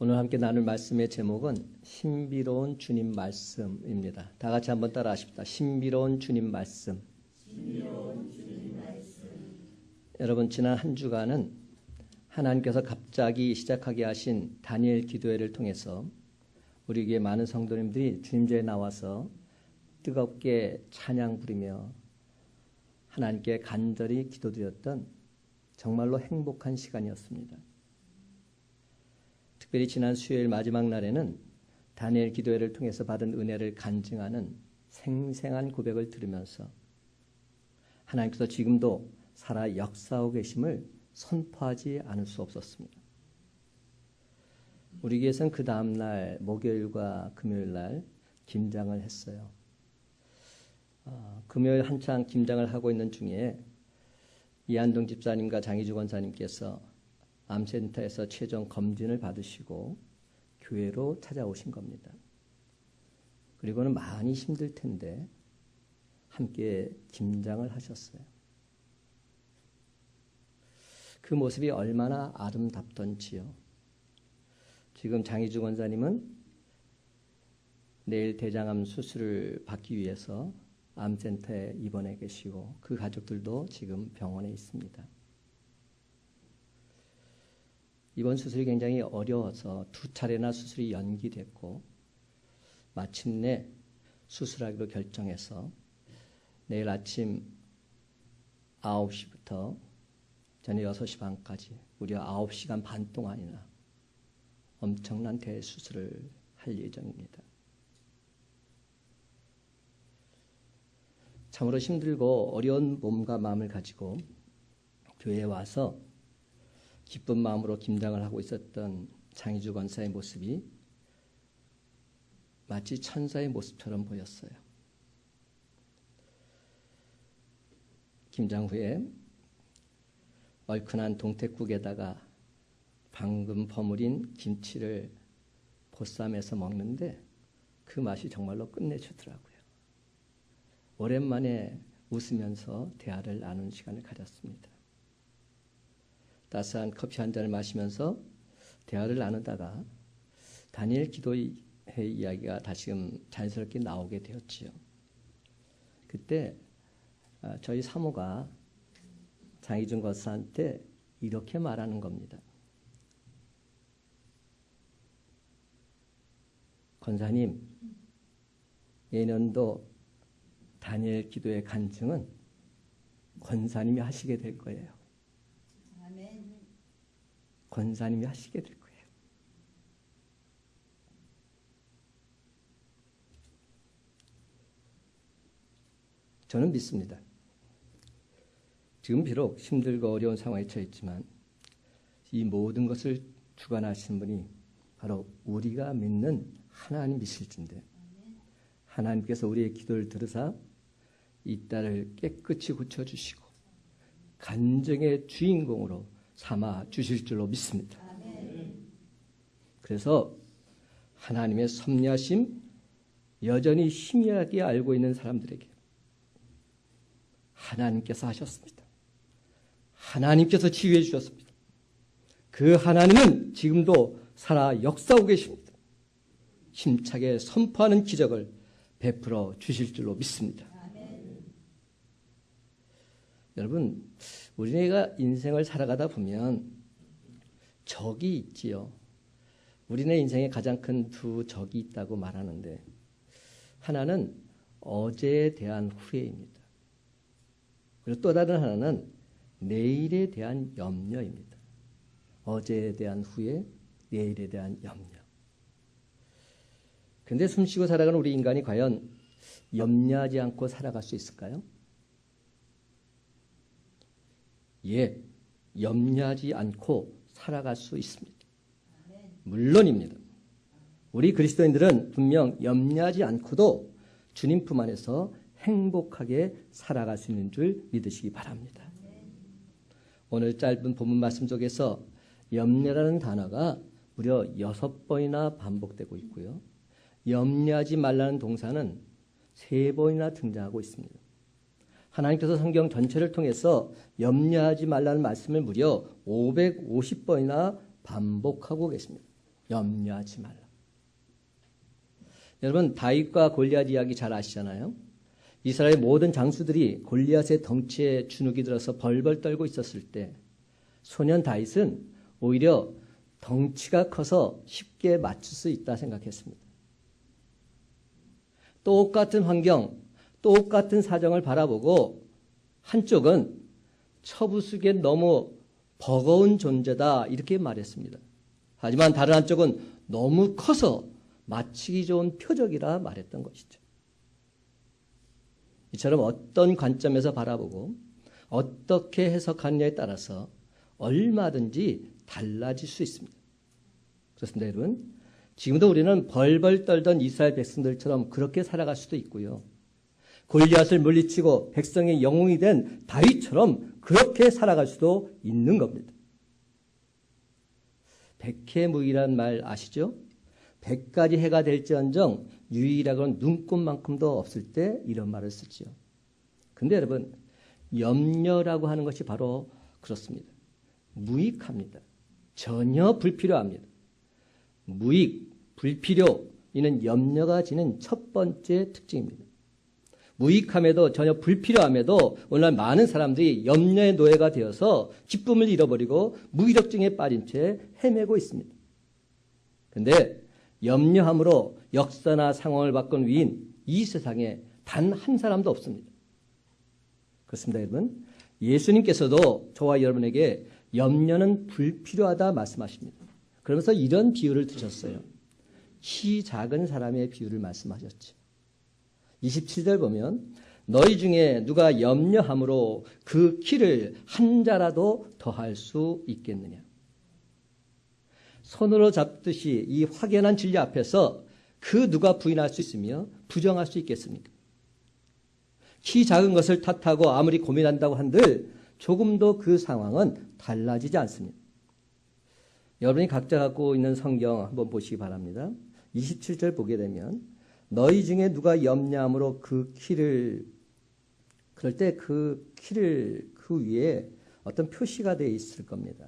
오늘 함께 나눌 말씀의 제목은 신비로운 주님 말씀입니다. 다 같이 한번 따라 하십시다. 신비로운 주님 말씀. 신비로운 주님 말씀. 여러분, 지난 한 주간은 하나님께서 갑자기 시작하게 하신 다니엘 기도회를 통해서 우리에게 많은 성도님들이 주님제에 나와서 뜨겁게 찬양 부리며 하나님께 간절히 기도드렸던 정말로 행복한 시간이었습니다. 특별히 지난 수요일 마지막 날에는 다니엘 기도회를 통해서 받은 은혜를 간증하는 생생한 고백을 들으면서 하나님께서 지금도 살아 역사하고 계심을 선포하지 않을 수 없었습니다. 우리 교회에서는 그 다음날 목요일과 금요일날 김장을 했어요. 금요일 한창 김장을 하고 있는 중에 이한동 집사님과 장희주 권사님께서 암센터에서 최종 검진을 받으시고 교회로 찾아오신 겁니다. 그리고는 많이 힘들 텐데 함께 김장을 하셨어요. 그 모습이 얼마나 아름답던지요. 지금 장희주 권사님은 내일 대장암 수술을 받기 위해서 암센터에 입원해 계시고 그 가족들도 지금 병원에 있습니다. 이번 수술이 굉장히 어려워서 2차례나 수술이 연기됐고 마침내 수술하기로 결정해서 내일 아침 9시부터 저녁 6시 반까지 무려 9시간 반 동안이나 엄청난 대수술을 할 예정입니다. 참으로 힘들고 어려운 몸과 마음을 가지고 교회에 와서 기쁜 마음으로 김장을 하고 있었던 장희주 권사의 모습이 마치 천사의 모습처럼 보였어요. 김장 후에 얼큰한 동태국에다가 방금 버무린 김치를 보쌈해서 먹는데 그 맛이 정말로 끝내주더라고요. 오랜만에 웃으면서 대화를 나누는 시간을 가졌습니다. 따스한 커피 한 잔을 마시면서 대화를 나누다가 다니엘 기도회 이야기가 다시금 자연스럽게 나오게 되었지요. 그때 저희 사모가 장희준 권사한테 이렇게 말하는 겁니다. 권사님, 내년도 다니엘 기도회 간증은 권사님이 하시게 될 거예요. 권사님이 하시게 될 거예요. 저는 믿습니다. 지금 비록 힘들고 어려운 상황에 처해 있지만 이 모든 것을 주관하시는 분이 바로 우리가 믿는 하나님이실진데 하나님께서 우리의 기도를 들으사 이 딸을 깨끗이 고쳐주시고 간증의 주인공으로 삼아 주실 줄로 믿습니다. 그래서 하나님의 섭리하심 여전히 희미하게 알고 있는 사람들에게 하나님께서 하셨습니다. 하나님께서 치유해 주셨습니다. 그 하나님은 지금도 살아 역사하고 계십니다. 힘차게 선포하는 기적을 베풀어 주실 줄로 믿습니다. 여러분, 우리네가 인생을 살아가다 보면 적이 있지요. 우리네 인생에 가장 큰 두 적이 있다고 말하는데 하나는 어제에 대한 후회입니다. 그리고 또 다른 하나는 내일에 대한 염려입니다. 어제에 대한 후회, 내일에 대한 염려. 그런데 숨쉬고 살아가는 우리 인간이 과연 염려하지 않고 살아갈 수 있을까요? 예, 염려하지 않고 살아갈 수 있습니다. 물론입니다. 우리 그리스도인들은 분명 염려하지 않고도 주님 품 안에서 행복하게 살아갈 수 있는 줄 믿으시기 바랍니다. 오늘 짧은 본문 말씀 속에서 염려라는 단어가 무려 6번이나 반복되고 있고요. 염려하지 말라는 동사는 3번이나 등장하고 있습니다. 하나님께서 성경 전체를 통해서 염려하지 말라는 말씀을 무려 550번이나 반복하고 계십니다. 염려하지 말라. 여러분, 다윗과 골리앗 이야기 잘 아시잖아요. 이스라엘 모든 장수들이 골리앗의 덩치에 주눅이 들어서 벌벌 떨고 있었을 때 소년 다윗은 오히려 덩치가 커서 쉽게 맞출 수 있다 생각했습니다. 똑같은 환경, 똑같은 사정을 바라보고 한쪽은 처부수기엔 너무 버거운 존재다 이렇게 말했습니다. 하지만 다른 한쪽은 너무 커서 맞추기 좋은 표적이라 말했던 것이죠. 이처럼 어떤 관점에서 바라보고 어떻게 해석하느냐에 따라서 얼마든지 달라질 수 있습니다. 그렇습니다, 여러분. 지금도 우리는 벌벌 떨던 이스라엘 백성들처럼 그렇게 살아갈 수도 있고요. 골리앗을 물리치고 백성의 영웅이 된 다윗처럼 그렇게 살아갈 수도 있는 겁니다. 백해무이란 말 아시죠? 100가지 해가 될지언정 유일하고는 눈꼽만큼도 없을 때 이런 말을 쓰죠. 근데 여러분, 염려라고 하는 것이 바로 그렇습니다. 무익합니다. 전혀 불필요합니다. 무익, 불필요, 이는 염려가 지닌 첫 번째 특징입니다. 무익함에도 전혀 불필요함에도 오늘날 많은 사람들이 염려의 노예가 되어서 기쁨을 잃어버리고 무기력증에 빠진 채 헤매고 있습니다. 그런데 염려함으로 역사나 상황을 바꾼 위인 이 세상에 단 한 사람도 없습니다. 그렇습니다, 여러분. 예수님께서도 저와 여러분에게 염려는 불필요하다 말씀하십니다. 그러면서 이런 비유를 드셨어요. 키 작은 사람의 비유를 말씀하셨죠. 27절 보면 너희 중에 누가 염려함으로 그 키를 한 자라도 더할 수 있겠느냐. 손으로 잡듯이 이 확연한 진리 앞에서 그 누가 부인할 수 있으며 부정할 수 있겠습니까? 키 작은 것을 탓하고 아무리 고민한다고 한들 조금도 그 상황은 달라지지 않습니다. 여러분이 각자 갖고 있는 성경 한번 보시기 바랍니다. 27절 보게 되면 너희 중에 누가 염려함으로 그 키를, 그럴 때 그 키를 그 위에 어떤 표시가 되어 있을 겁니다.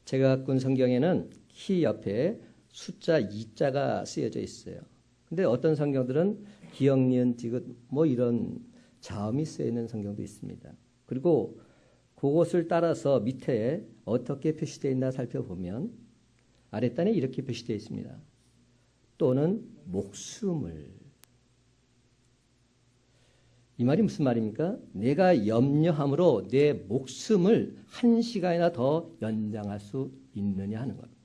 제가 갖고 있는 성경에는 키 옆에 숫자 2자가 쓰여져 있어요. 근데 어떤 성경들은 기역, 니은, 디귿 뭐 이런 자음이 쓰여 있는 성경도 있습니다. 그리고 그것을 따라서 밑에 어떻게 표시되어 있나 살펴보면 아랫단에 이렇게 표시되어 있습니다. 또는 목숨을. 이 말이 무슨 말입니까? 내가 염려함으로 내 목숨을 1시간이나 더 연장할 수 있느냐 하는 겁니다.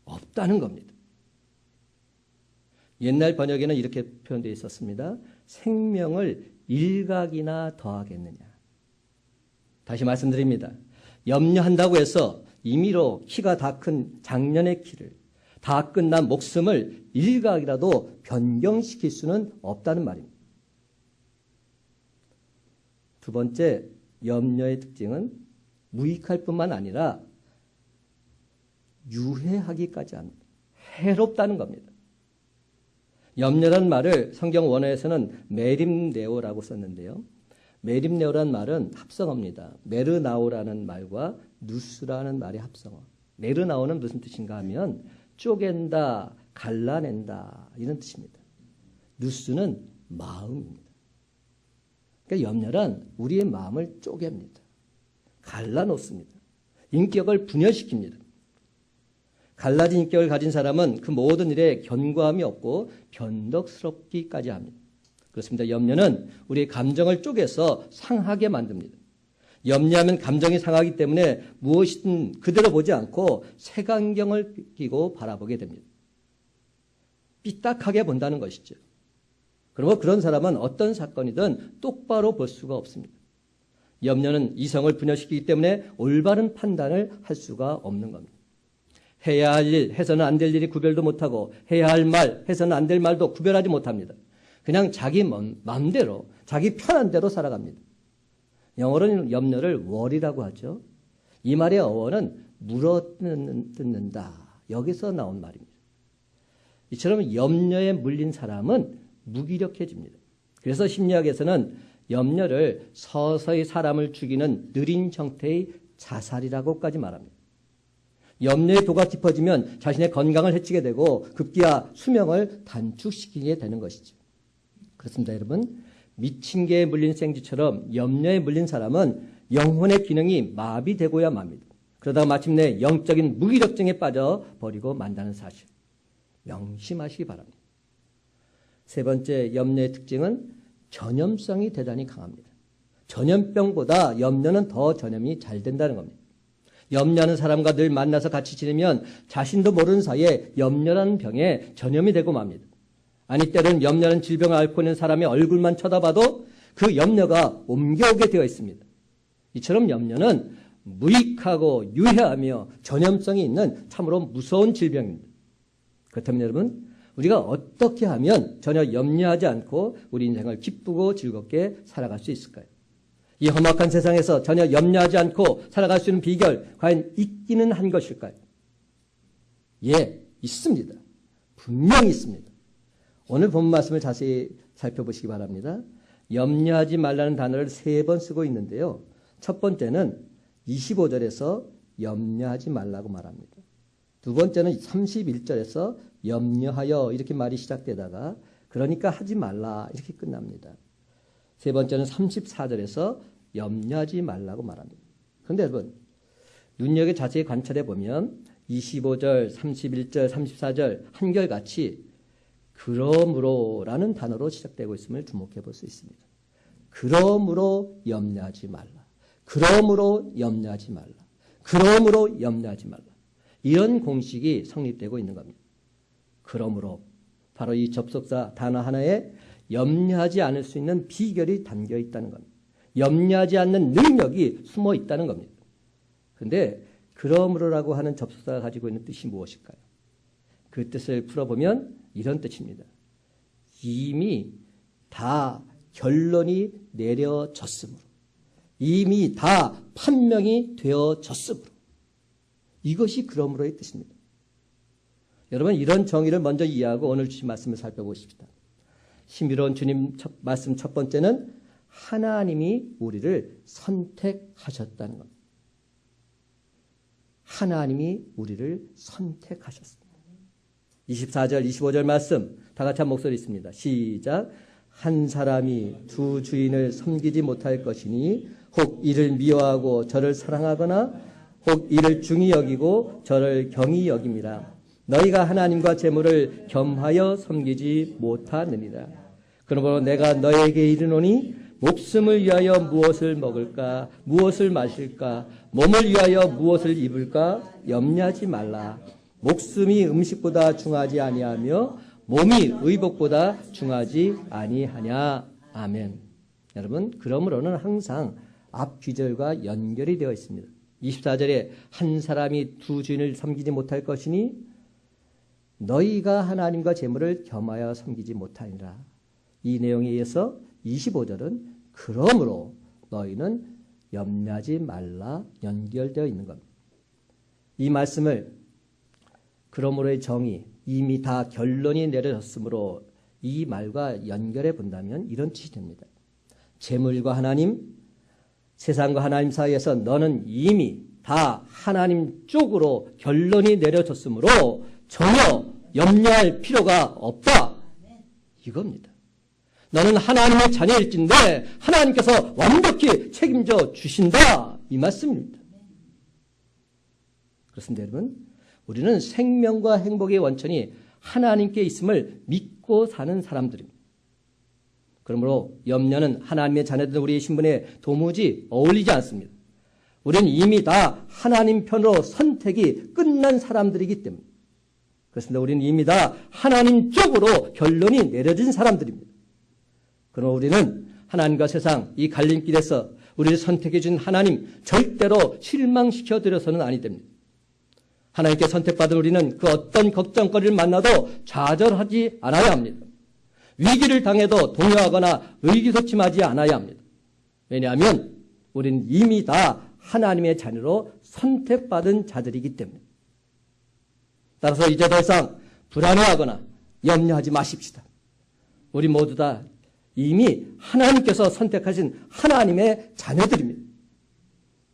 없다는 겁니다. 옛날 번역에는 이렇게 표현되어 있었습니다. 생명을 일각이나 더하겠느냐. 다시 말씀드립니다. 염려한다고 해서 임의로 키가 다 큰 작년의 키를, 다 끝난 목숨을 일각이라도 변경시킬 수는 없다는 말입니다. 두 번째, 염려의 특징은 무익할 뿐만 아니라 유해하기까지 합니다. 해롭다는 겁니다. 염려란 말을 성경 원어에서는 메림네오라고 썼는데요. 메림네오란 말은 합성어입니다. 메르나오라는 말과 누스라는 말의 합성어. 메르나오는 무슨 뜻인가 하면 쪼갠다, 갈라낸다 이런 뜻입니다. 누스는 마음입니다. 그러니까 염려란 우리의 마음을 쪼갭니다. 갈라놓습니다. 인격을 분열시킵니다. 갈라진 인격을 가진 사람은 그 모든 일에 견고함이 없고 변덕스럽기까지 합니다. 그렇습니다. 염려는 우리의 감정을 쪼개서 상하게 만듭니다. 염려하면 감정이 상하기 때문에 무엇이든 그대로 보지 않고 색안경을 끼고 바라보게 됩니다. 삐딱하게 본다는 것이죠. 그러면 그런 사람은 어떤 사건이든 똑바로 볼 수가 없습니다. 염려는 이성을 분열시키기 때문에 올바른 판단을 할 수가 없는 겁니다. 해야 할 일, 해서는 안 될 일이 구별도 못하고 해야 할 말, 해서는 안 될 말도 구별하지 못합니다. 그냥 자기 마음대로, 자기 편한 대로 살아갑니다. 영어로는 염려를 worry라고 하죠. 이 말의 어원은 물어뜯는다. 여기서 나온 말입니다. 이처럼 염려에 물린 사람은 무기력해집니다. 그래서 심리학에서는 염려를 서서히 사람을 죽이는 느린 형태의 자살이라고까지 말합니다. 염려의 도가 깊어지면 자신의 건강을 해치게 되고 급기야 수명을 단축시키게 되는 것이죠. 그렇습니다, 여러분. 미친 개에 물린 생쥐처럼 염려에 물린 사람은 영혼의 기능이 마비되고야 맙니다. 그러다가 마침내 영적인 무기력증에 빠져버리고 만다는 사실. 명심하시기 바랍니다. 세 번째 염려의 특징은 전염성이 대단히 강합니다. 전염병보다 염려는 더 전염이 잘 된다는 겁니다. 염려하는 사람과 늘 만나서 같이 지내면 자신도 모르는 사이에 염려라는 병에 전염이 되고 맙니다. 아니 때로는 염려는 질병을 앓고 있는 사람의 얼굴만 쳐다봐도 그 염려가 옮겨오게 되어 있습니다. 이처럼 염려는 무익하고 유해하며 전염성이 있는 참으로 무서운 질병입니다. 그렇다면 여러분, 우리가 어떻게 하면 전혀 염려하지 않고 우리 인생을 기쁘고 즐겁게 살아갈 수 있을까요? 이 험악한 세상에서 전혀 염려하지 않고 살아갈 수 있는 비결, 과연 있기는 한 것일까요? 예, 있습니다. 분명히 있습니다. 오늘 본 말씀을 자세히 살펴보시기 바랍니다. 염려하지 말라는 단어를 3번 쓰고 있는데요. 첫 번째는 25절에서 염려하지 말라고 말합니다. 두 번째는 31절에서 염려하여 이렇게 말이 시작되다가 그러니까 하지 말라 이렇게 끝납니다. 세 번째는 34절에서 염려하지 말라고 말합니다. 그런데 여러분, 눈여겨 자세히 관찰해 보면 25절, 31절, 34절 한결같이 그러므로라는 단어로 시작되고 있음을 주목해 볼 수 있습니다. 그러므로 염려하지 말라. 그러므로 염려하지 말라. 그러므로 염려하지 말라. 이런 공식이 성립되고 있는 겁니다. 그러므로 바로 이 접속사 단어 하나에 염려하지 않을 수 있는 비결이 담겨 있다는 겁니다. 염려하지 않는 능력이 숨어 있다는 겁니다. 그런데 그러므로라고 하는 접속사가 가지고 있는 뜻이 무엇일까요? 그 뜻을 풀어보면 이런 뜻입니다. 이미 다 결론이 내려졌으므로, 이미 다 판명이 되어졌으므로, 이것이 그러므로의 뜻입니다. 여러분, 이런 정의를 먼저 이해하고 오늘 주신 말씀을 살펴보십시다. 신비로운 주님 말씀 첫 번째는 하나님이 우리를 선택하셨다는 겁니다. 하나님이 우리를 선택하셨습니다. 24절, 25절 말씀 다 같이 한 목소리 있습니다. 시작. 한 사람이 두 주인을 섬기지 못할 것이니 혹 이를 미워하고 저를 사랑하거나 혹 이를 중히 여기고 저를 경히 여김이라. 너희가 하나님과 재물을 겸하여 섬기지 못하느니라. 그러므로 내가 너에게 이르노니 목숨을 위하여 무엇을 먹을까, 무엇을 마실까, 몸을 위하여 무엇을 입을까 염려하지 말라. 목숨이 음식보다 중하지 아니하며 몸이 의복보다 중하지 아니하냐. 아멘. 여러분, 그러므로는 항상 앞 귀절과 연결이 되어 있습니다. 24절에 한 사람이 두 주인을 섬기지 못할 것이니 너희가 하나님과 재물을 겸하여 섬기지 못하니라. 이 내용에 의해서 25절은 그러므로 너희는 염려하지 말라 연결되어 있는 겁니다. 이 말씀을 그러므로의 정의, 이미 다 결론이 내려졌으므로 이 말과 연결해 본다면 이런 뜻이 됩니다. 재물과 하나님, 세상과 하나님 사이에서 너는 이미 다 하나님 쪽으로 결론이 내려졌으므로 전혀 염려할 필요가 없다. 이겁니다. 너는 하나님의 자녀일진데 하나님께서 완벽히 책임져 주신다. 이 말씀입니다. 그렇습니다, 여러분. 우리는 생명과 행복의 원천이 하나님께 있음을 믿고 사는 사람들입니다. 그러므로 염려는 하나님의 자녀들 우리의 신분에 도무지 어울리지 않습니다. 우리는 이미 다 하나님 편으로 선택이 끝난 사람들이기 때문에 그렇습니다. 우리는 이미 다 하나님 쪽으로 결론이 내려진 사람들입니다. 그러나 우리는 하나님과 세상 이 갈림길에서 우리를 선택해 준 하나님 절대로 실망시켜드려서는 아니 됩니다. 하나님께 선택받은 우리는 그 어떤 걱정거리를 만나도 좌절하지 않아야 합니다. 위기를 당해도 동요하거나 의기소침하지 않아야 합니다. 왜냐하면 우리는 이미 다 하나님의 자녀로 선택받은 자들이기 때문에. 따라서 이제 더 이상 불안해하거나 염려하지 마십시다. 우리 모두 다 이미 하나님께서 선택하신 하나님의 자녀들입니다.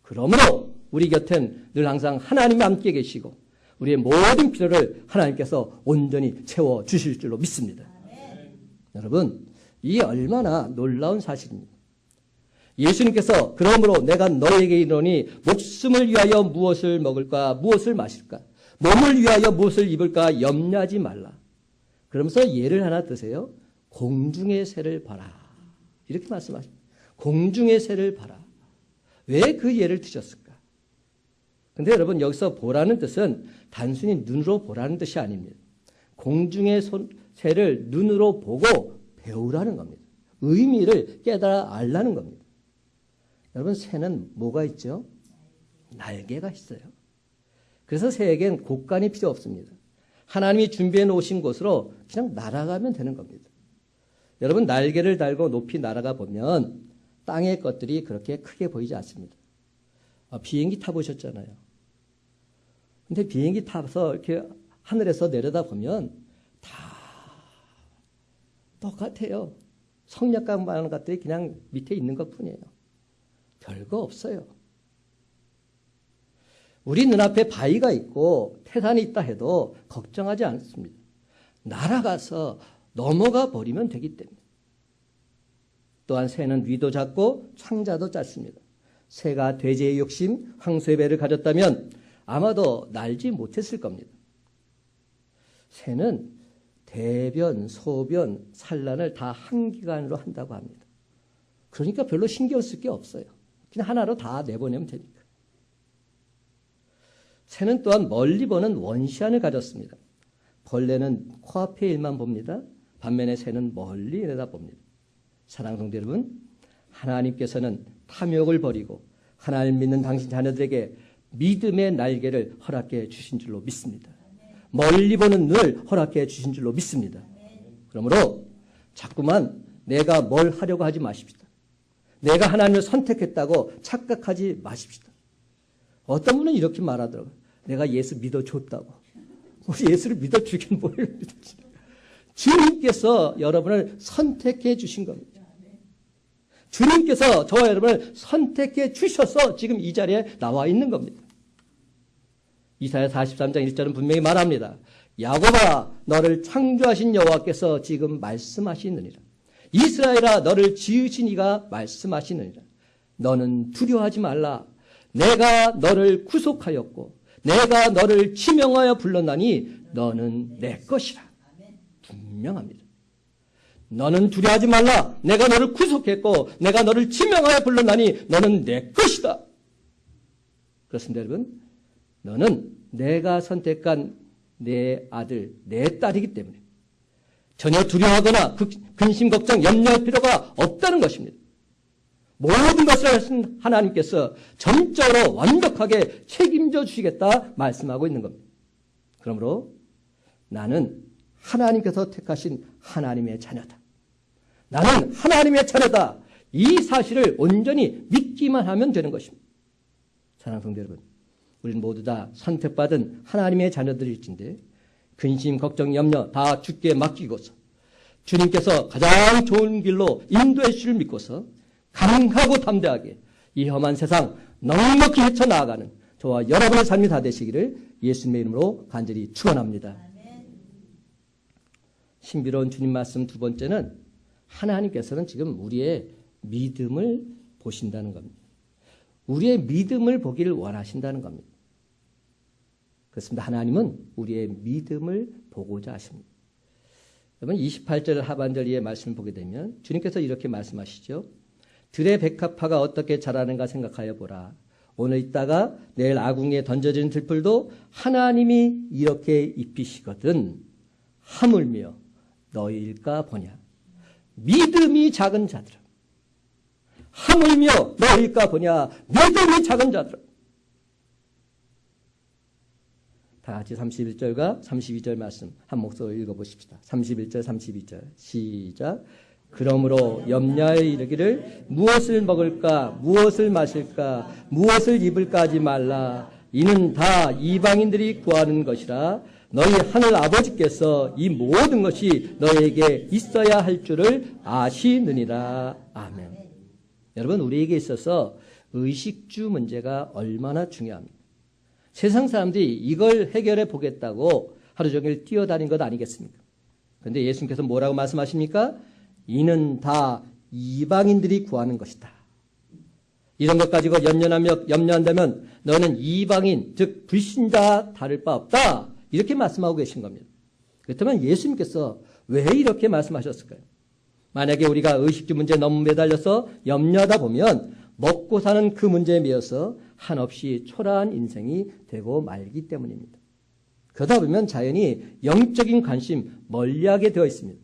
그러므로 우리 곁엔 늘 항상 하나님이 함께 계시고 우리의 모든 필요를 하나님께서 온전히 채워주실 줄로 믿습니다. 여러분, 이 얼마나 놀라운 사실입니까? 예수님께서 그러므로 내가 너에게 이르노니 목숨을 위하여 무엇을 먹을까 무엇을 마실까 몸을 위하여 무엇을 입을까 염려하지 말라. 그러면서 예를 하나 드세요. 공중의 새를 봐라. 이렇게 말씀하십니다. 공중의 새를 봐라. 왜 그 예를 드셨을까? 근데 여러분 여기서 보라는 뜻은 단순히 눈으로 보라는 뜻이 아닙니다. 공중의 새를 눈으로 보고 배우라는 겁니다. 의미를 깨달아 알라는 겁니다. 여러분 새는 뭐가 있죠? 날개가 있어요. 그래서 새에겐 곡간이 필요 없습니다. 하나님이 준비해 놓으신 곳으로 그냥 날아가면 되는 겁니다. 여러분 날개를 달고 높이 날아가 보면 땅의 것들이 그렇게 크게 보이지 않습니다. 비행기 타보셨잖아요. 근데 비행기 타서 이렇게 하늘에서 내려다 보면 다 똑같아요. 성냥갑만한 것들이 그냥 밑에 있는 것뿐이에요. 별거 없어요. 우리 눈앞에 바위가 있고 태산이 있다 해도 걱정하지 않습니다. 날아가서 넘어가 버리면 되기 때문에. 또한 새는 위도 작고 창자도 짧습니다. 새가 돼지의 욕심, 황소의 배를 가졌다면 아마도 날지 못했을 겁니다. 새는 대변, 소변, 산란을 다 한 기간으로 한다고 합니다. 그러니까 별로 신경 쓸 게 없어요. 그냥 하나로 다 내보내면 되니까. 새는 또한 멀리 보는 원시안을 가졌습니다. 벌레는 코앞의 일만 봅니다. 반면에 새는 멀리 내다봅니다. 사랑하는 성도 여러분, 하나님께서는 탐욕을 버리고 하나님 믿는 당신 자녀들에게 믿음의 날개를 허락해 주신 줄로 믿습니다. 멀리 보는 눈을 허락해 주신 줄로 믿습니다. 그러므로 자꾸만 내가 뭘 하려고 하지 마십시다. 내가 하나님을 선택했다고 착각하지 마십시다. 어떤 분은 이렇게 말하더라고요. 내가 예수 믿어줬다고. 예수를 믿어주긴 뭘 믿어주냐. 주님께서 여러분을 선택해 주신 겁니다. 주님께서 저와 여러분을 선택해 주셔서 지금 이 자리에 나와 있는 겁니다. 이사야 43장 1절은 분명히 말합니다. 야곱아 너를 창조하신 여호와께서 지금 말씀하시느니라. 이스라엘아 너를 지으신 이가 말씀하시느니라. 너는 두려워하지 말라. 내가 너를 구속하였고 내가 너를 지명하여 불렀나니 너는 내 것이라. 분명합니다. 너는 두려워하지 말라. 내가 너를 구속했고 내가 너를 지명하여 불렀나니 너는 내 것이다. 그렇습니다, 여러분. 너는 내가 선택한 내 아들, 내 딸이기 때문에 전혀 두려워하거나 근심, 걱정, 염려할 필요가 없다는 것입니다. 모든 것을 하신 하나님께서 전적으로 완벽하게 책임져 주시겠다 말씀하고 있는 겁니다. 그러므로 나는 하나님께서 택하신 하나님의 자녀다. 나는 하나님의 자녀다. 이 사실을 온전히 믿기만 하면 되는 것입니다. 사랑하는 성도 여러분, 우리는 모두 다 선택받은 하나님의 자녀들일진데 근심, 걱정, 염려 다 주께 맡기고서 주님께서 가장 좋은 길로 인도해 주실 믿고서 강하고 담대하게 이 험한 세상 넉넉히 헤쳐나가는 저와 여러분의 삶이 다 되시기를 예수님의 이름으로 간절히 축원합니다. 신비로운 주님 말씀 두 번째는 하나님께서는 지금 우리의 믿음을 보신다는 겁니다. 우리의 믿음을 보기를 원하신다는 겁니다. 그렇습니다. 하나님은 우리의 믿음을 보고자 하십니다. 여러분 28절 하반절 이의 말씀을 보게 되면 주님께서 이렇게 말씀하시죠. 들의 백합화가 어떻게 자라는가 생각하여 보라. 오늘 있다가 내일 아궁이에 던져지는 들풀도 하나님이 이렇게 입히시거든. 하물며 너희일까 보냐. 믿음이 작은 자들아. 하물며 너희일까 보냐. 믿음이 작은 자들아. 다 같이 31절과 32절 말씀 한 목소리로 읽어보십시다. 31절 32절 시작. 그러므로 염려하여 이르기를 무엇을 먹을까 무엇을 마실까 무엇을 입을까 하지 말라. 이는 다 이방인들이 구하는 것이라. 너희 하늘 아버지께서 이 모든 것이 너희에게 있어야 할 줄을 아시느니라. 아멘. 여러분 우리에게 있어서 의식주 문제가 얼마나 중요합니다. 세상 사람들이 이걸 해결해 보겠다고 하루 종일 뛰어다닌 것 아니겠습니까? 그런데 예수님께서 뭐라고 말씀하십니까? 이는 다 이방인들이 구하는 것이다. 이런 것 가지고 염려한다면 너는 이방인, 즉 불신자 다를 바 없다. 이렇게 말씀하고 계신 겁니다. 그렇다면 예수님께서 왜 이렇게 말씀하셨을까요? 만약에 우리가 의식주 문제에 너무 매달려서 염려하다 보면 먹고 사는 그 문제에 매여서 한없이 초라한 인생이 되고 말기 때문입니다. 그러다 보면 자연히 영적인 관심 멀리하게 되어 있습니다.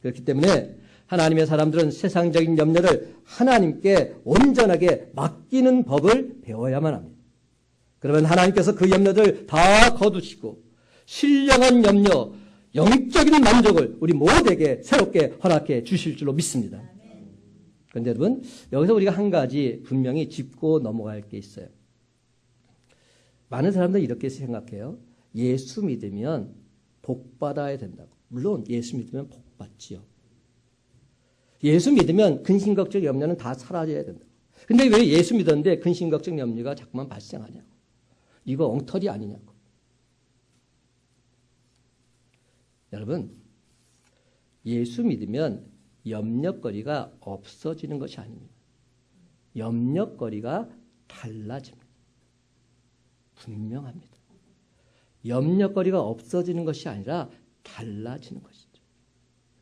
그렇기 때문에 하나님의 사람들은 세상적인 염려를 하나님께 온전하게 맡기는 법을 배워야만 합니다. 그러면 하나님께서 그 염려를 다 거두시고 신령한 염려, 영적인 만족을 우리 모두에게 새롭게 허락해 주실 줄로 믿습니다. 그런데 여러분, 여기서 우리가 한 가지 분명히 짚고 넘어갈 게 있어요. 많은 사람들이 이렇게 생각해요. 예수 믿으면 복 받아야 된다고. 물론 예수 믿으면 복 받지요. 예수 믿으면 근심걱정 염려는 다 사라져야 된다고. 근데 왜 예수 믿었는데 근심걱정 염려가 자꾸만 발생하냐고. 이거 엉터리 아니냐고. 여러분, 예수 믿으면 염려거리가 없어지는 것이 아닙니다. 염려거리가 달라집니다. 분명합니다. 염려거리가 없어지는 것이 아니라 달라지는 것이죠.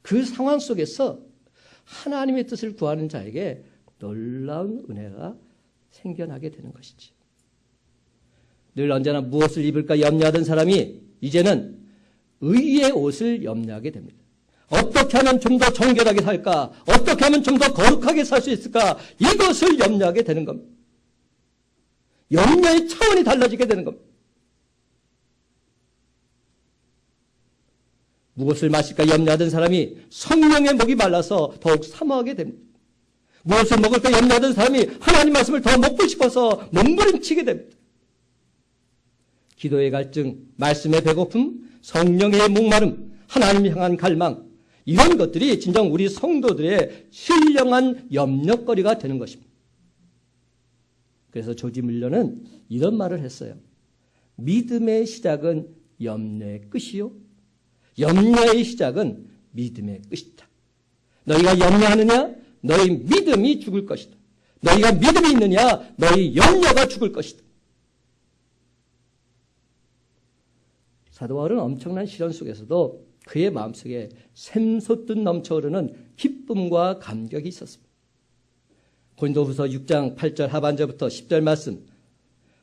그 상황 속에서 하나님의 뜻을 구하는 자에게 놀라운 은혜가 생겨나게 되는 것이지. 늘 언제나 무엇을 입을까 염려하던 사람이 이제는 의의 옷을 염려하게 됩니다. 어떻게 하면 좀 더 정결하게 살까? 어떻게 하면 좀 더 거룩하게 살 수 있을까? 이것을 염려하게 되는 겁니다. 염려의 차원이 달라지게 되는 겁니다. 무엇을 마실까 염려하던 사람이 성령의 목이 말라서 더욱 사모하게 됩니다. 무엇을 먹을까 염려하던 사람이 하나님 말씀을 더 먹고 싶어서 몸부림치게 됩니다. 기도의 갈증, 말씀의 배고픔, 성령의 목마름, 하나님 향한 갈망, 이런 것들이 진정 우리 성도들의 신령한 염려거리가 되는 것입니다. 그래서 조지 뮬러는 이런 말을 했어요. 믿음의 시작은 염려의 끝이요, 염려의 시작은 믿음의 끝이다. 너희가 염려하느냐? 너희 믿음이 죽을 것이다. 너희가 믿음이 있느냐? 너희 염려가 죽을 것이다. 사도 바울은 엄청난 시련 속에서도 그의 마음속에 샘솟듯 넘쳐흐르는 기쁨과 감격이 있었습니다. 고린도후서 6장 8절 하반절부터 10절 말씀.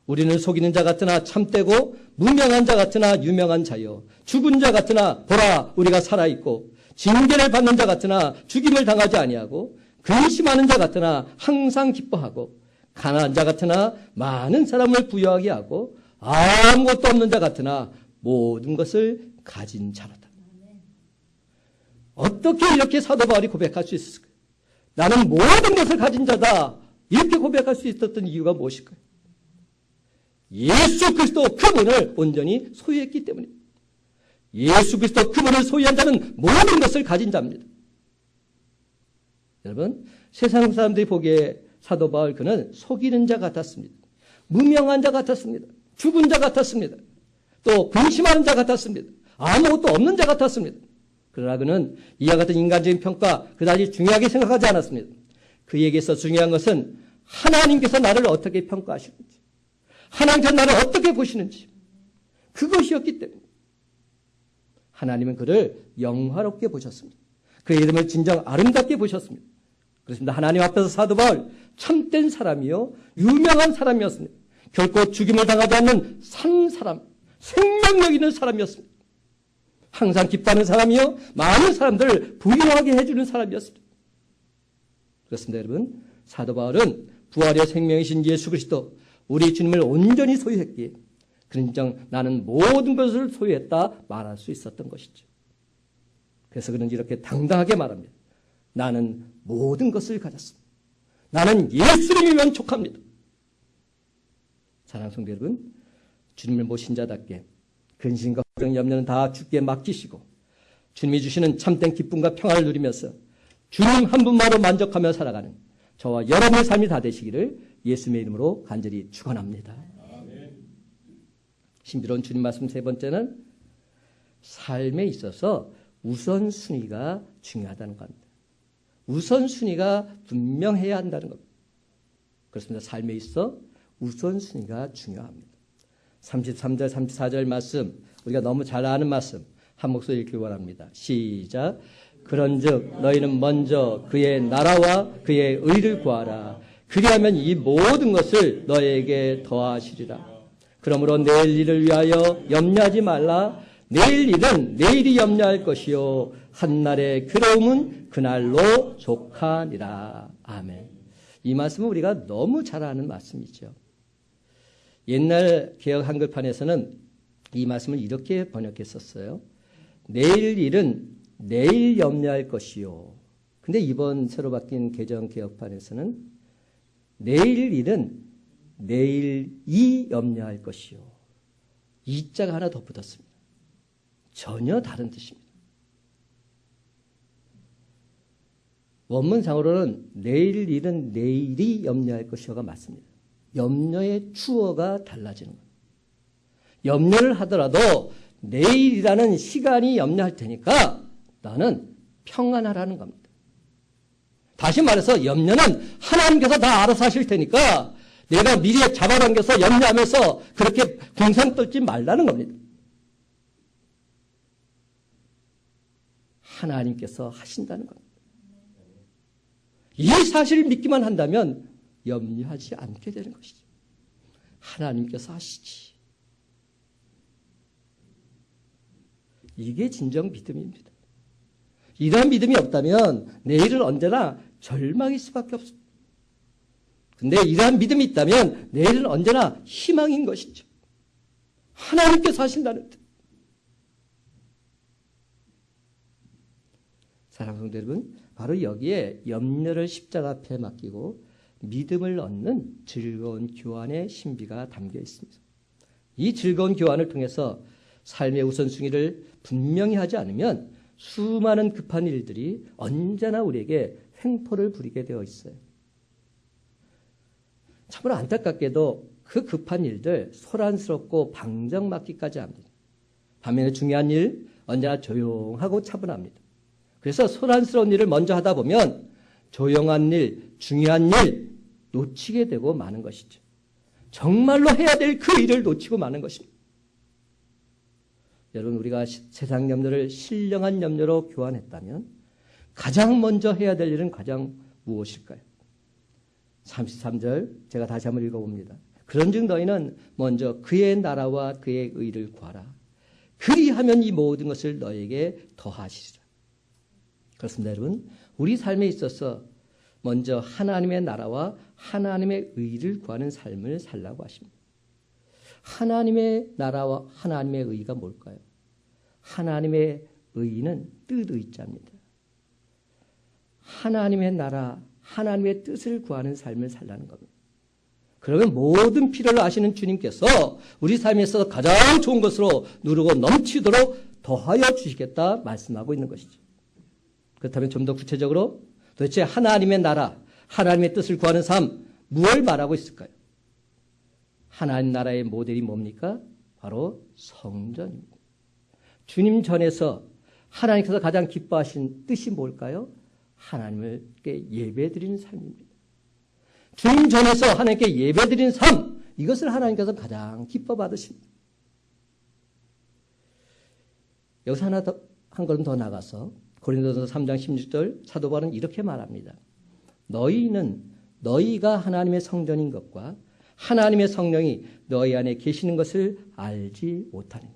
우리는 속이는 자 같으나 참되고 무명한 자 같으나 유명한 자요, 죽은 자 같으나 보라 우리가 살아있고, 징계를 받는 자 같으나 죽임을 당하지 아니하고, 근심하는 자 같으나 항상 기뻐하고, 가난한 자 같으나 많은 사람을 부유하게 하고, 아무것도 없는 자 같으나 모든 것을 가진 자로다. 어떻게 이렇게 사도 바울이 고백할 수 있을까요? 나는 모든 것을 가진 자다. 이렇게 고백할 수 있었던 이유가 무엇일까요? 예수 그리스도 그분을 온전히 소유했기 때문입니다. 예수 그리스도 그분을 소유한 자는 모든 것을 가진 자입니다. 여러분, 세상 사람들이 보기에 사도 바울 그는 속이는 자 같았습니다. 무명한 자 같았습니다. 죽은 자 같았습니다. 또 근심하는 자 같았습니다. 아무것도 없는 자 같았습니다. 그러나 그는 이와 같은 인간적인 평가 그다지 중요하게 생각하지 않았습니다. 그에게서 중요한 것은 하나님께서 나를 어떻게 평가하시는지, 하나님께서 나를 어떻게 보시는지, 그것이었기 때문에 하나님은 그를 영화롭게 보셨습니다. 그의 이름을 진정 아름답게 보셨습니다. 그렇습니다. 하나님 앞에서 사도 바울 참된 사람이요, 유명한 사람이었습니다. 결코 죽임을 당하지 않는 산 사람, 생명력 있는 사람이었습니다. 항상 기뻐하는 사람이요, 많은 사람들을 부유하게 해주는 사람이었습니다. 그렇습니다. 여러분, 사도 바울은 부활의 생명이신 예수 그리스도, 우리 주님을 온전히 소유했기에 그런즉 나는 모든 것을 소유했다 말할 수 있었던 것이죠. 그래서 그는 이렇게 당당하게 말합니다. 나는 모든 것을 가졌습니다. 나는 예수님이면 족합니다. 사랑하는 성도 여러분, 주님을 모신 자답게 근심과 걱정, 염려는 다 주께 맡기시고 주님이 주시는 참된 기쁨과 평안을 누리면서 주님 한 분만으로 만족하며 살아가는 저와 여러분의 삶이 다 되시기를 예수님의 이름으로 간절히 축원합니다. 신비로운 주님 말씀 세 번째는 삶에 있어서 우선순위가 중요하다는 겁니다. 우선순위가 분명해야 한다는 겁니다. 그렇습니다. 삶에 있어 우선순위가 중요합니다. 33절, 34절 말씀, 우리가 너무 잘 아는 말씀, 한 목소리 읽기 원합니다. 시작. 그런즉 너희는 먼저 그의 나라와 그의 의를 구하라. 그리하면 이 모든 것을 너희에게 더하시리라. 그러므로 내일 일을 위하여 염려하지 말라. 내일 일은 내일이 염려할 것이요 한날의 괴로움은 그날로 족하니라. 아멘. 이 말씀은 우리가 너무 잘 아는 말씀이죠. 옛날 개역 한글판에서는 이 말씀을 이렇게 번역했었어요. 내일 일은 내일 염려할 것이요. 근데 이번 새로 바뀐 개정 개역판에서는 내일 일은 내일이 염려할 것이요. 이자가 하나 더 붙었습니다. 전혀 다른 뜻입니다. 원문상으로는 내일 일은 내일이 염려할 것이요가 맞습니다. 염려의 주어가 달라지는 겁니다. 염려를 하더라도 내일이라는 시간이 염려할 테니까 나는 평안하라는 겁니다. 다시 말해서 염려는 하나님께서 다 알아서 하실 테니까 내가 미리에 잡아당겨서 염려하면서 그렇게 궁상 떨지 말라는 겁니다. 하나님께서 하신다는 겁니다. 이 사실을 믿기만 한다면 염려하지 않게 되는 것이죠. 하나님께서 하시지. 이게 진정 믿음입니다. 이러한 믿음이 없다면 내일은 언제나 절망일 수밖에 없습니다. 근데 이러한 믿음이 있다면 내일은 언제나 희망인 것이죠. 하나님께서 하신다는 뜻. 사랑하는 성도 여러분, 바로 여기에 염려를 십자가 앞에 맡기고 믿음을 얻는 즐거운 교환의 신비가 담겨 있습니다. 이 즐거운 교환을 통해서 삶의 우선순위를 분명히 하지 않으면 수많은 급한 일들이 언제나 우리에게 횡포를 부리게 되어 있어요. 참으로 안타깝게도 그 급한 일들 소란스럽고 방정맞기까지 합니다. 반면에 중요한 일 언제나 조용하고 차분합니다. 그래서 소란스러운 일을 먼저 하다 보면 조용한 일, 중요한 일 놓치게 되고 마는 것이죠. 정말로 해야 될 그 일을 놓치고 마는 것입니다. 여러분, 우리가 세상 염려를 신령한 염려로 교환했다면 가장 먼저 해야 될 일은 가장 무엇일까요? 33절 제가 다시 한번 읽어봅니다. 그런즉 너희는 먼저 그의 나라와 그의 의를 구하라. 그리하면 이 모든 것을 너희에게 더하시리라. 그렇습니다, 여러분. 우리 삶에 있어서 먼저 하나님의 나라와 하나님의 의를 구하는 삶을 살라고 하십니다. 하나님의 나라와 하나님의 의가 뭘까요? 하나님의 의는 뜻의자입니다. 하나님의 나라, 하나님의 뜻을 구하는 삶을 살라는 겁니다. 그러면 모든 필요를 아시는 주님께서 우리 삶에 있어서 가장 좋은 것으로 누르고 넘치도록 더하여 주시겠다 말씀하고 있는 것이죠. 그렇다면 좀 더 구체적으로 도대체 하나님의 나라, 하나님의 뜻을 구하는 삶, 무엇을 말하고 있을까요? 하나님 나라의 모델이 뭡니까? 바로 성전입니다. 주님 전에서 하나님께서 가장 기뻐하신 뜻이 뭘까요? 하나님께 예배드리는 삶입니다. 주님 전에서 하나님께 예배드리는 삶, 이것을 하나님께서 가장 기뻐 받으십니다. 여기서 한 걸음 더 나가서 고린도전서 3장 16절 사도 바울은 이렇게 말합니다. 너희가 하나님의 성전인 것과 하나님의 성령이 너희 안에 계시는 것을 알지 못하느냐.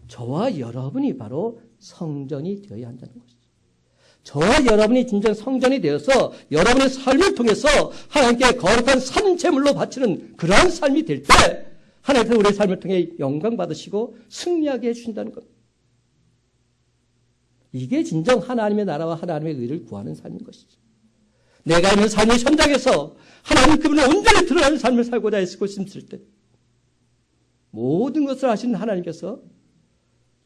저와 여러분이 바로 성전이 되어야 한다는 것이죠. 저와 여러분이 진정 성전이 되어서 여러분의 삶을 통해서 하나님께 거룩한 산제물로 바치는 그러한 삶이 될 때 하나님께서 우리의 삶을 통해 영광 받으시고 승리하게 해주신다는 겁니다. 이게 진정 하나님의 나라와 하나님의 의를 구하는 삶인 것이죠. 내가 있는 삶의 현장에서 하나님 그분의 온전히 드러나는 삶을 살고자 했을 것임을 때 모든 것을 하시는 하나님께서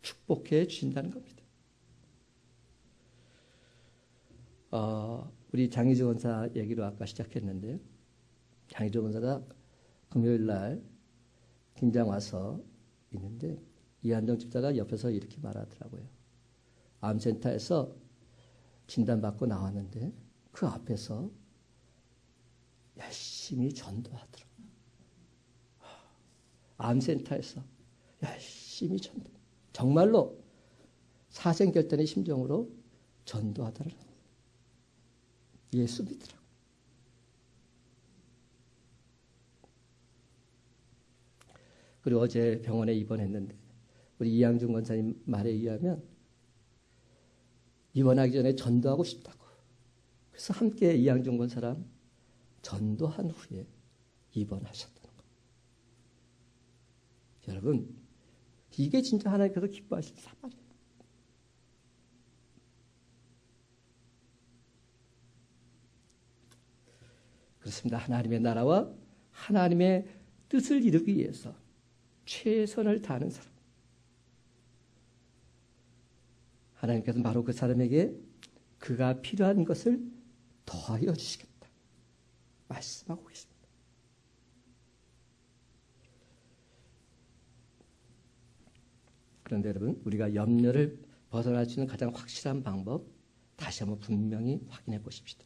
축복해 주신다는 겁니다. 우리 장희주 권사 얘기로 아까 시작했는데요. 장희조 권사가 금요일 날 김장 와서 있는데 이한정 집사가 옆에서 이렇게 말하더라고요. 암센터에서 진단받고 나왔는데 그 앞에서 열심히 전도하더라고요. 암센터에서 열심히 전도. 정말로 사생결단의 심정으로 전도하더라고요. 예수 믿더라고요. 그리고 어제 병원에 입원했는데 우리 이양준 권사님 말에 의하면 입원하기 전에 전도하고 싶다고. 그래서 함께 이양준 권사랑 전도한 후에 입원하셨다는 거예요. 여러분, 이게 진짜 하나님께서 기뻐하시는 사발이에요. 그렇습니다. 하나님의 나라와 하나님의 뜻을 이루기 위해서 최선을 다하는 사람. 하나님께서는 바로 그 사람에게 그가 필요한 것을 더하여 주시겠다 말씀하고 계십니다. 그런데 여러분, 우리가 염려를 벗어날 수 있는 가장 확실한 방법, 다시 한번 분명히 확인해 보십시다.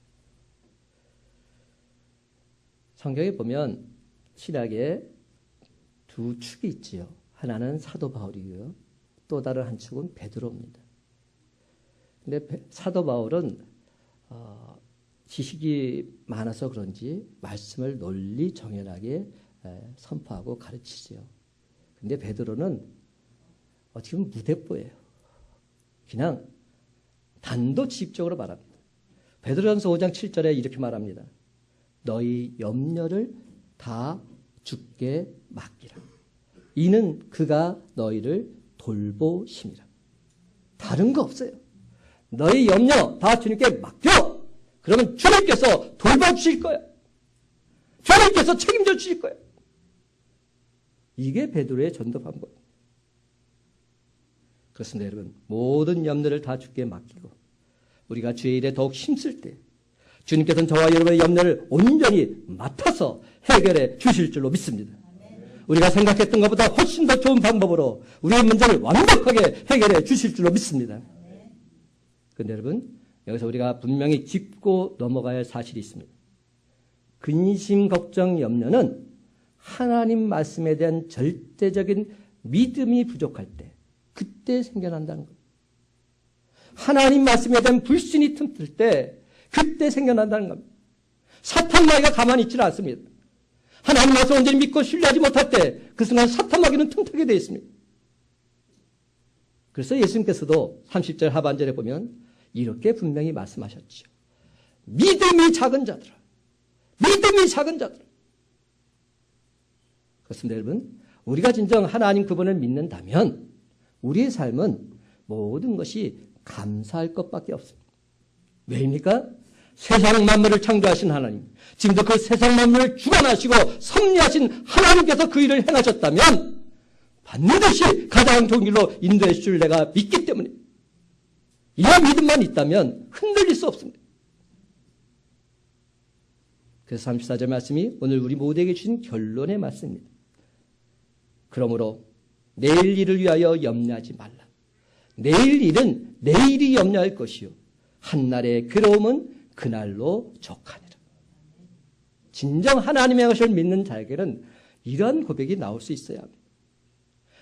성경에 보면 신약에 두 축이 있지요. 하나는 사도 바울이고요. 또 다른 한 축은 베드로입니다. 근데 사도 바울은 지식이 많아서 그런지 말씀을 논리 정연하게 선포하고 가르치지요. 근데 베드로는 어떻게 보면 무대뽀예요. 그냥 단도직입적으로 말합니다. 베드로전서 5장 7절에 이렇게 말합니다. 너희 염려를 다 주께 맡기라. 이는 그가 너희를 돌보심이라. 다른 거 없어요. 너희 염려 다 주님께 맡겨. 그러면 주님께서 돌봐주실 거야. 주님께서 책임져 주실 거야. 이게 베드로의 전도 방법입니다. 그렇습니다, 여러분. 모든 염려를 다 주께 맡기고 우리가 주의 일에 더욱 힘쓸 때 주님께서는 저와 여러분의 염려를 온전히 맡아서 해결해 주실 줄로 믿습니다. 우리가 생각했던 것보다 훨씬 더 좋은 방법으로 우리의 문제를 완벽하게 해결해 주실 줄로 믿습니다. 그런데 여러분, 여기서 우리가 분명히 짚고 넘어가야 할 사실이 있습니다. 근심, 걱정, 염려는 하나님 말씀에 대한 절대적인 믿음이 부족할 때 그때 생겨난다는 거예요. 하나님 말씀에 대한 불신이 틈틀 때 그때 생겨난다는 겁니다. 사탄 마귀가 가만히 있지는 않습니다. 하나님 말씀을 온전히 믿고 신뢰하지 못할 때 그 순간 사탄 마귀는 틈타게 되어 있습니다. 그래서 예수님께서도 30절 하반절에 보면 이렇게 분명히 말씀하셨죠. 믿음이 작은 자들아. 믿음이 작은 자들아. 그렇습니다, 여러분. 우리가 진정 하나님 그분을 믿는다면 우리의 삶은 모든 것이 감사할 것밖에 없습니다. 왜입니까? 세상 만물을 창조하신 하나님, 지금도 그 세상 만물을 주관하시고 섭리하신 하나님께서 그 일을 행하셨다면 반드시 가장 좋은 길로 인도해 주실 줄 내가 믿기 때문에 이런 믿음만 있다면 흔들릴 수 없습니다. 그래서 34절 말씀이 오늘 우리 모두에게 주신 결론의 말씀입니다. 그러므로 내일 일을 위하여 염려하지 말라. 내일 일은 내일이 염려할 것이요 한날의 괴로움은 그날로 족하니라. 진정 하나님의 것을 믿는 자에게는 이러한 고백이 나올 수 있어야 합니다.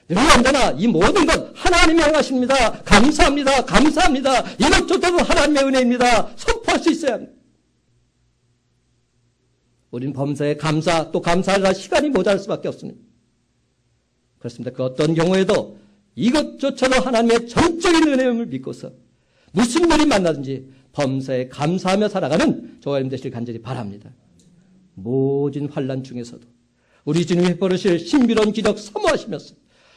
늘 언제나 이 모든 것 하나님이 행하십니다. 감사합니다. 감사합니다. 이것조차도 하나님의 은혜입니다. 선포할 수 있어야 합니다. 우린 범사에 감사 또 감사를 할 시간이 모자랄 수밖에 없습니다. 그렇습니다. 그 어떤 경우에도 이것조차도 하나님의 전적인 은혜임을 믿고서 무슨 일이 만나든지 범사에 감사하며 살아가는 저와 여러분 되시길 간절히 바랍니다. 모진 환난 중에서도 우리 주님이 베푸실 신비로운 기적 사모하시면서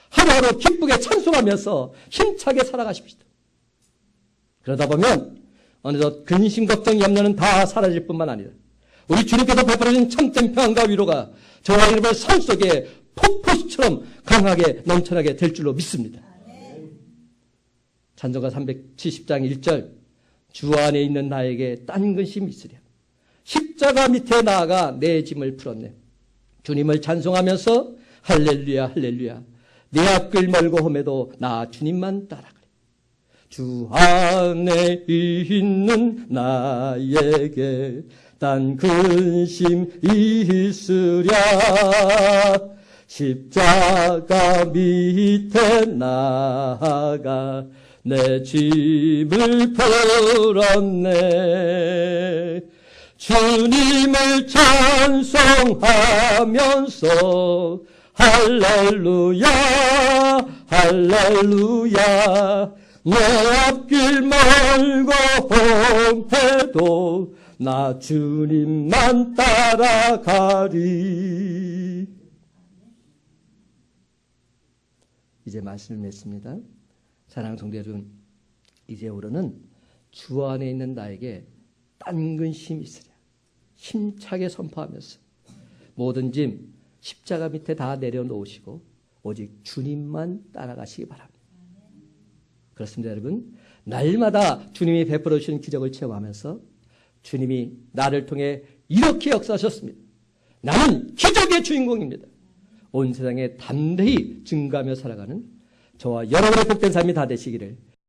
하루하루 기쁘게 찬송하면서 힘차게 살아가십시다. 그러다 보면 어느덧 근심, 걱정, 염려는 다 사라질 뿐만 아니라 우리 주님께서 베풀어진 참된 평안과 위로가 저와 여러분의 삶 속에 폭포수처럼 강하게 넘쳐나게 될 줄로 믿습니다. 찬송가 370장 1절 주 안에 있는 나에게 딴 근심이 있으랴 십자가 밑에 나아가 내 짐을 풀었네. 주님을 찬송하면서 할렐루야 할렐루야 내 앞길 멀고 험해도 나 주님만 따라가리. 주 안에 있는 나에게 단 근심 있으랴. 십자가 밑에 나아가 내 짐을 풀었네. 주님을 찬송하면서 할렐루야 할렐루야 내 앞길 멀고 험해도 나 주님만 따라가리. 이제 말씀을 맺습니다. 사랑하는 성도 여러분, 이제부터는 주 안에 있는 나에게 딴 근심이 있으랴. 힘차게 선포하면서 모든 짐 십자가 밑에 다 내려놓으시고 오직 주님만 따라가시기 바랍니다. 그렇습니다, 여러분. 날마다 주님이 베풀어 주시는 기적을 체험하면서 주님이 나를 통해 이렇게 역사하셨습니다. 나는 기적의 주인공입니다. 온 세상에 담대히 증거하며 살아가는 저와 여러분의 복된 삶이 다 되시기를